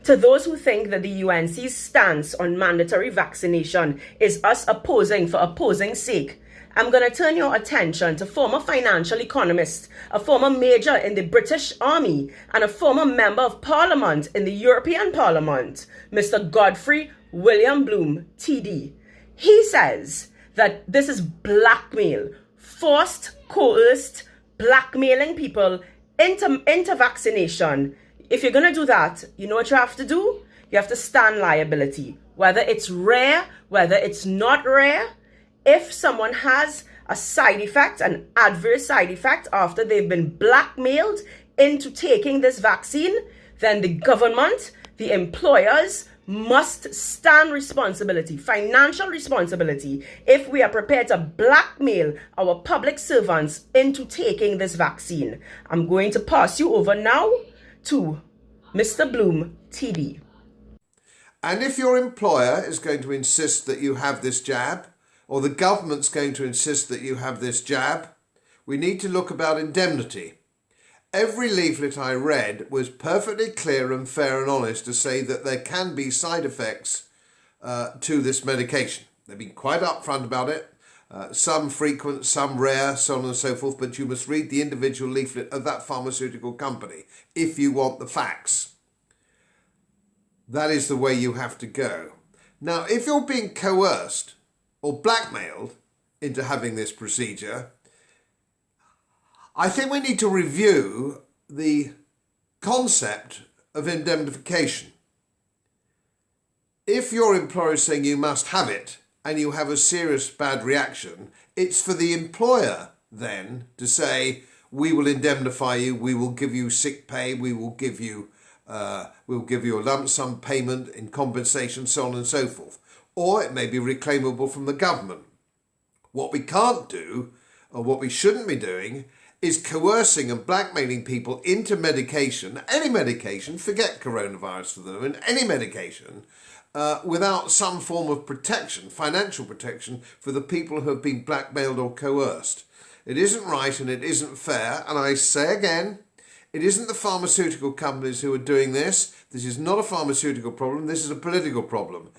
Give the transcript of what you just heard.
To those who think that the UNC's stance on mandatory vaccination is us opposing for opposing's sake, I'm going to turn your attention to former financial economist, a former major in the British Army, and a former member of Parliament in the European Parliament, Mr. Godfrey William Bloom, TD. He says that this is blackmail, forced, coerced, blackmailing people into vaccination. If you're going to do that, you know what you have to do? You have to stand liability. Whether it's rare, whether it's not rare, if someone has a side effect, an adverse side effect after they've been blackmailed into taking this vaccine, then the government, the employers, must stand responsibility, financial responsibility, if we are prepared to blackmail our public servants into taking this vaccine. I'm going to pass you over now to Mr. Bloom, TD. And if your employer is going to insist that you have this jab, or the government's going to insist that you have this jab, we need to look about indemnity. Every leaflet I read was perfectly clear and fair and honest to say that there can be side effects to this medication. They've been quite upfront about it, some frequent, some rare, so on and so forth, but you must read the individual leaflet of that pharmaceutical company if you want the facts. That is the way you have to go. Now, if you're being coerced or blackmailed into having this procedure, I think we need to review the concept of indemnification. If your employer is saying you must have it and you have a serious bad reaction, it's for the employer then to say, we will indemnify you, we will give you sick pay, we will give you a lump sum payment in compensation, so on and so forth. Or it may be reclaimable from the government. What we can't do, or what we shouldn't be doing, is coercing and blackmailing people into medication, any medication, forget coronavirus for the moment, any medication, without some form of protection, financial protection, for the people who have been blackmailed or coerced. It isn't right and it isn't fair, and I say again, it isn't the pharmaceutical companies who are doing this. This is not a pharmaceutical problem, this is a political problem.